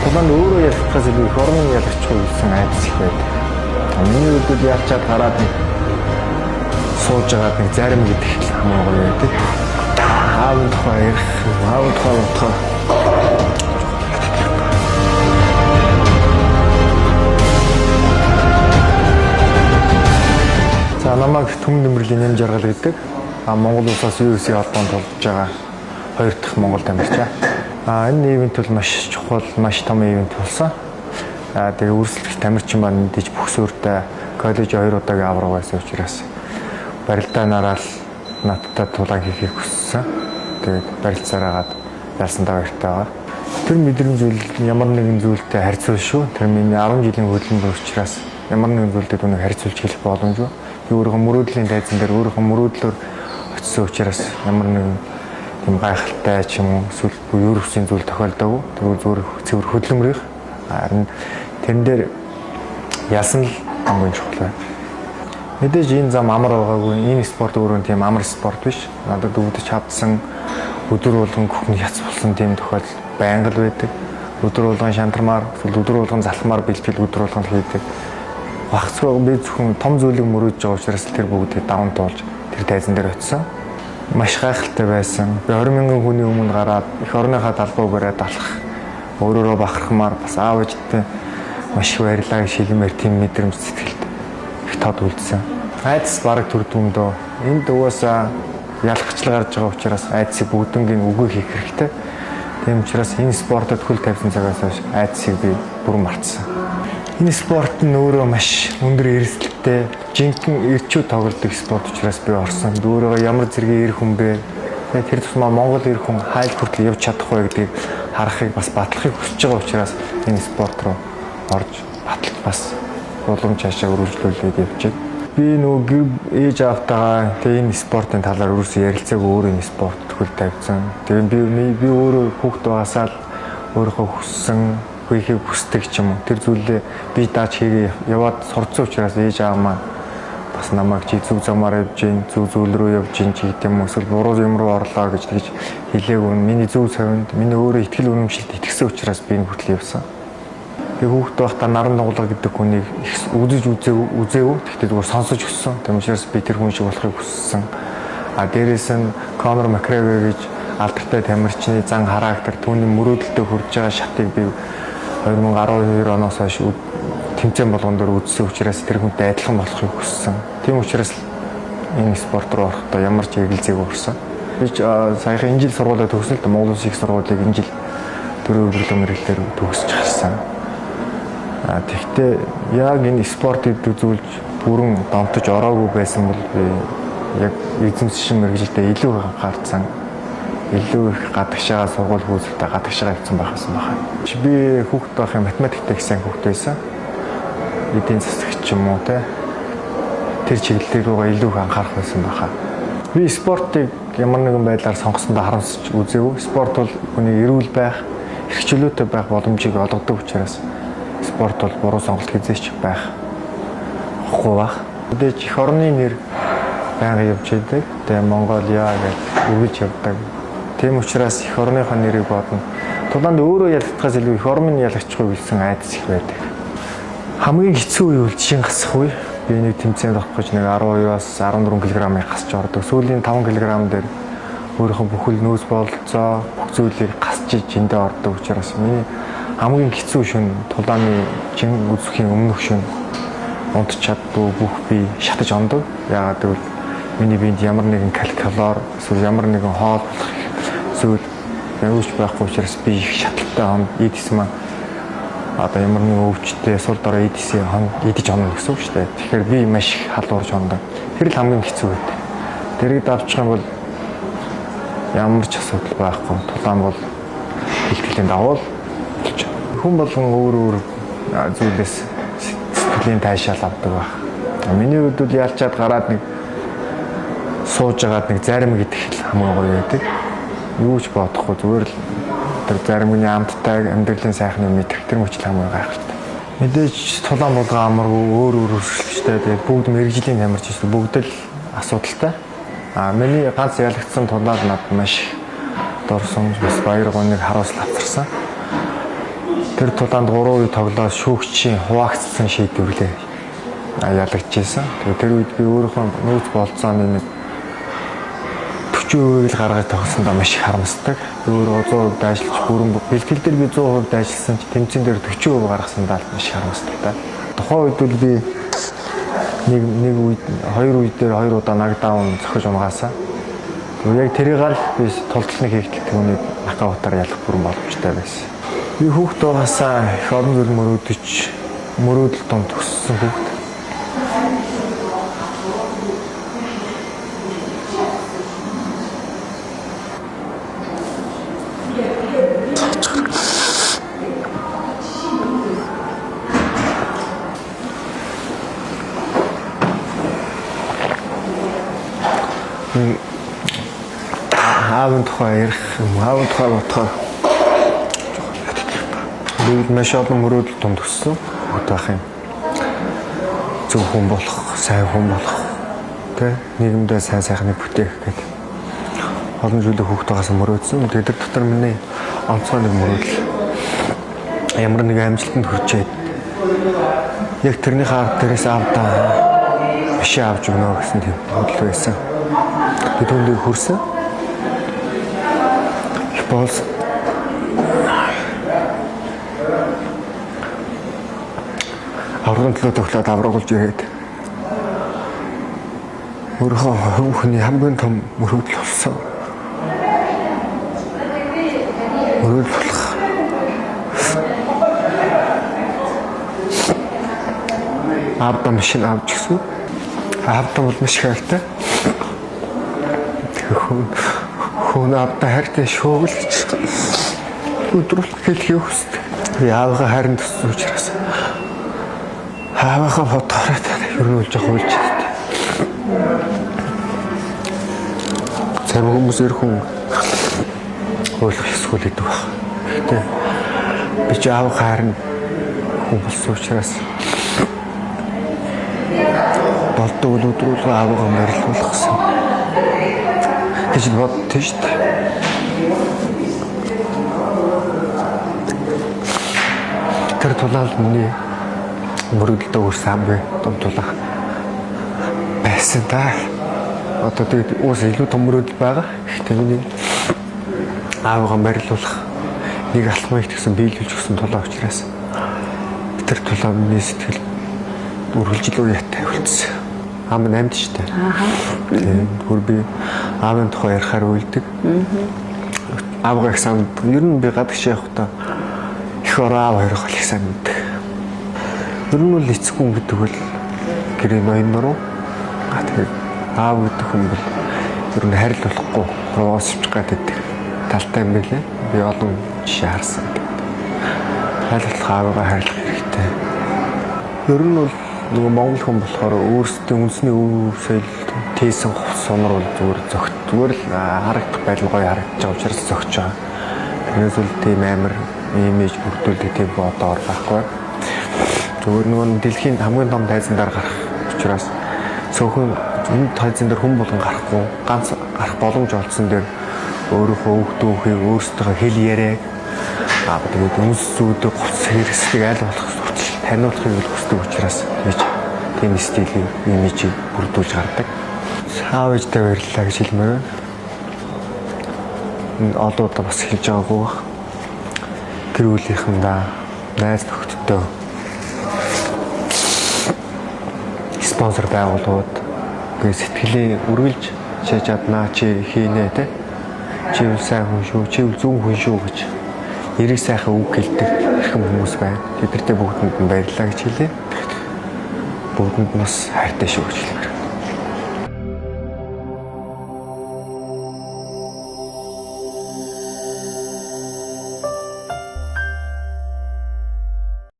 Тулаанд өөрөө ялцхаас илүү их орны ялцчихгүй гэсэн айдас их байдаг. Миний хувьд ялч чад гараад сууж байгаад нэг зарим гэдэг хамгийн гоё байдаг. Аавын тухай ярих, аавын тухай бодохоор за намайг Түмэн Нэмрэлийн нэм жаргал гэдэг. Монгол улсаас UFC холбоонд болж байгаа 2 дахь монгол тамирчаа. Энэ ивент бол маш чухал, маш том ивент болсон. Тэгээ үргэлжлэх тамирчин маань мэдээж бүх суурьтай коллеж 2 удаагийн авраг байсан учраас барилдаа нараал надтай тулаан хийхийг хүссэн. Тэгээд барилцаараагаад ялсандаа баяртай байгаа. Тэр мэдрэмж зүйл ямар нэгэн зүйлтэй харьцуул шүү. Тэр миний 10 жилийн хөдөлмөр учраас ямар нэгэн зүйлтэй түүнийг харьцуулж хэлэх боломжгүй. Би өөрийнхөө мөрөөдлийн тайзан дээр өөрийнхөө мөрөөдлөөр очисон учраас ямар нэгэн тийм гайхалтай ч юм уу эсвэл өөр хүсийн зүйл тохиолдоогүй. Тэр зүгээр цэвэр хөдөлмөрийн харин тэрэн дээр яасан л хамгийн чухал байна. Мэдээж энэ зам амар байгаагүй. Энэ спорт өөрөө тийм амар спорт биш. Надад өвдөж хавдсан өдөр болгон бүхний яц болсон тийм тохиолдол байнга л байдаг. Өдөр болгон шантармаар, өдөр болгон залхмаар бэлтгэл өдөр болгон хийдэг. Багцгүй би зөвхөн том зүйлийг мөрөөдж байгаа учраас тэр бүгдийг даван туулж тэр тайзан дээр очисон. Маш гайхалтай байсан. Би 20 мянган хүний өмнө гараад их орныхаа талбай бариад алах. Өөрөөрөө бахархмаар бас аав ээжтэй маш их баярлаа шилмээр тийм мэдрэмж сэтгэлд их тод үлдсэн. Айдас бараг төрдгөмдөө энд угаасаа ялгчлал гарч байгаа учраас айдсыг бүгднгийн үгүй хийх хэрэгтэй. Тийм учраас энэ спортод хөл тавьсан цагаас хойш айдсыг би бүр мартсан. Энэ спорт нь өөрөө маш өндөр эрсдэлтэй, жинхэнэ эрчүүд тоглодог спорт учраас би орсон. Өөрөө ямар зэргийн эр хүн бэ? Тэр тусмаа Монгол эр хүн хайл хүртэл явж чадах вэ гэдгийг харахыг бас батлахыг хүсэж байгаа учраас энэ спорт руу орж батлах бас боломж цаашаа өргөжлүүлээд явж байна. Би нөгөө ээж аавтайгаа энэ спортын талаар өрөөсөө ярилцаагүй өөр энэ спорт хөл тавьсан. Тэгээд би өөрөө хүүхэд байгаасаа л өөрийнхөө хүссэн хийхийг хүсдэг ч юм уу. Тэр зүйлээ би дааж хийгээ яваад сурцсан учраас ээж аав маань бас намайг чи зүг замаар явж гин, зүг зүйл рүү явж гин ч гэдэг юм уу. Эсвэл буруу юм руу орлоо гэж тэгж хэлээгүй. Миний зөв совинд миний өөрөө ихтгэл үнэмшилд итгэсэн учраас би энэ хүртэл явсан. Би хүүхэд байхдаа наран дугуулга гэдэг хүнийг их үзэж үзээгүй. Тэгтээ зүгээр сонсож өссөн. Тийм учраас би тэр хүн шиг болохыг хүссэн. Дээрээс нь Конор Макгрегор гэж алдартай тамирчны зан характер түүний мөрөөдөлтөд хүрж байгаа шатыг би 2012 оноос хойш тэмцээн болгон дээр үзсэн учраас тэр хүнтэй адилхан болохыг хүссэн. Тийм учраас энэ спорт руу орохдоо ямар ч эргэлзээгүй орсон. Би саяхан энэ жил сургуулиа төгсөн л да Монгол Улсын их сургуулийг энэ жил төрийн өдрөглөө мэрэгчлэр төгсөж харсан. Тэгвэл яг энэ спортыг үзүүлж бүрэн донтож ороогүй байсан бол би яг эзэмшин мэрэгжилдээ илүү анхаарсан. Илүү их гадагшаа сургууль хөөцөлтэй гадагшаа явсан байхсан байна. Би хүүхэд байхын математиктэй их сайн хүүхэд байсан. Эдийн засагч юм уу те. Тэр чиглэлээр руугаа илүү их анхаарах байсан байхаа. Би спортыг ямар нэгэн байдлаар сонгосондоо харамсаж үзээгүй. Спорт бол хүний эрүүл байх, эрх чөлөөтэй байх боломжийг олгодог учраас спорт бол буруу сонголт хийжээч байх. Хоохгүй байх. Мэдээж их орны нэр байнга явж байдаг. Тэгээ Монголиа гэж үргэлж явдаг. Тийм учраас их орныхоо нэрийг бодно. Тулаанд өөрөө ялцхаас илүү их орны ялгчихгүй гэсэн айдас их байдаг. Хамгийн хэцүү үе бол жишээ гасах үе. Би нэг тэмцээнд орох гэж нэг 12-аас 14 кг-ыг гасч ордог. Сүүлийн 5 кг дээр өөрийнхөө бүхэл нөөц бололцоо, бүх зүйлийг гасчиж эндээ ордог учраас миний хамгийн хэцүү шөнө тулааны чин үзэхийн өмнөх шөнө унтч чаддгүй бүх би шатаж ондог. Яагаад гэвэл миний биед ямар нэгэн калор эсвэл ямар нэгэн хоол зүйл явж байхгүй учраас би их шаталтай хонд эдис маань ямар нэгэн өвчтэй сул дорой эдисийн хонд идэж онно гэсэн үг шүү дээ. Тэгэхээр би маш их халуурж ондог. Тэр л хамгийн хэцүү байдаг. Тэрийг давчих юм бол ямар ч асуудал байхгүй. Тулаан бол бэлтгэлийн давуу болж хүн болгон өөр зүйлээс сэтгэлийн таашаал авдаг байх. Миний хувьд бол ялчаад гараад нэг сууж агаад нэг зарим гэдэг хамгийн гоё байдаг. Юу ч бодохгүй зүгээр л тэр заримны амттай амьдралын сайхны мэдэх тэр мөчл хамгийн гайхалтай. Мэдээж тулаан булгаа амаргүй өөр өрсөлдөлтэй тэгээд бүгд мэрэгжлийн тамирч шүү дээ. Бүгд л асуудалтай. Миний ганц ялагдсан тулаад над маш дурсан бас баяр гоныг харуулж авчирсан. Тэр тулаанд 3 үе тоглоод шүүгчийн хуваагдсан шийдвэрлээ ялагдчихсан. Тэгээ тэр үед би өөрийнхөө нөөц болцооны нэг 40% л гаргаж тогсондоо маш их харамсдаг. Би өөрөө 100% ажиллаж бүрэн бэлтгэл дээр би 100% ажилласан ч тэмцээн дээр 40% гаргасандаа маш их харамсдаг та. Тухайн үед бол би нэг үед 2 үед дээр 2 удаа нокдаун зохиж унгаасаа. Яг тэрийг л би тултлыг хийхдээ түүний нокаутаар ялах бүрэн боломжтой байсан. Би хүүхд байгаасаа их олон зүйл мөрөөдөл донд төссөн хүүхд. Аавын тухай ярих юм, аавын тухай бодохоор би маш олон мөрөөдөл донд төссөн. Бодох юм. Зөв хүн болох, сайн хүн болох, тэ нийгэмдээ сайн сайхныг бүтээх гэдэг олон зүйлийг хүүхдээс мөрөөдсөн. Тэгээд тэр дотор миний онцгой нэг мөрөөдөл ямар нэг амжилтанд хүрчээд яг тэрний хаар дээрээс авдаа биш авч өгнө гэсэн тийм бодлоо байсан. Би түүндээ хүрсэн. Болс аврагын төлөө төглөөд аврагуулж ирээд өөрийнхөө хүүхний хамгийн том мөрөөдөл болсон. Мөрөөдөл болох. Аавдаа машин авч гисэн. Аавдаа бол маш хайртай. Хүн аавдаа хайртай шоогл гэж өдрөлт хэлхийг хүсдэг. Би аавгаа хайрын төссөн учраас аавынхаа фотографиад ер нь болж явуулж чаддаг. Зарим хүмүүс ирхэн ойлгох эсвэл гэдэг баг. Гэхдээ би ч аав хайрын хүн болсон учраас болдог өдрүүл аавгаа морилуулах гэсэн. гэж боддог шүү дээ. Тэр тулаанд миний мөрөдөлтөө өрсөн хамгийн том тулаах байсан та. Одоо тэгээд уус илүү том мөрөдөл байгаа. Гэхдээ миний аавгаа морилуулах нэг алтмыг тэгсэн биелүүлж өгсөн тулаа учраас тэр тулаа миний сэтгэл үргэлжлүү яатай үлдсэн. Аав нь амьд шүү дээ. Тийм. Гүр би аавын тухай ярихаар үлдэг. Аавгаа их санд ер нь би гадагш явахдаа их ороо хоёр гол их санд. Ер нь л эцгүй гэдэг бол гэрээ ноён нуруу. Тэгээд аав гэдэг хүн бол ер нь харил болохгүй роос авчих гэдэг талтай юм билээ. Би олон жишээ харсан. Харилцах аавгаа харилцах хэрэгтэй. Ер нь бол нөгөө монгол хүн болохоор өөрсдийн үндэсний өв соёл тээсэн сонор бол зүгээр л харагдах байдал гоё харагдаж байгаа учраас зөгч байгаа. Тэрнээс үл тийм амар имиж бүрдүүлдэг тийм бодоор байхгүй. Зүгээр нөгөө дэлхийн хамгийн том тайзан дээр гарах учраас цөөхөн энэ тайзан дээр хүн болгон гарахгүй ганц гарах боломж олдсон дээр өөрийнхөө өвгдөөхийг өөрсдөө хэл яриаг тэгээд үнс зүйдэг гоц хэрэгсдэг айл болох таниулахыг хүсдэг учраас гэж тийм стилийн имижийг бүрдүүлж гардаг. Аав ээжтэй баярлалаа гэж хэлмээр байна. Одоо удаа бас хэлж байгаагүй. Гэр бүлийнхэндээ найз нөхдөдөө спонсор байгууллагууд гээ сэтгэлийн үргэлж чиж чаднаа чи хийнэ те. Чи сайн хүн шүү, чи зөв хүн шүү гэж эрэг сайхан үг хэлдэг хэрхэн хүмүүс байна. Тэдэртээ бүгдэнд нь баярлалаа гэж хэлээ. Бүгдэнд бас хайртай шүү гэж хэлмээр.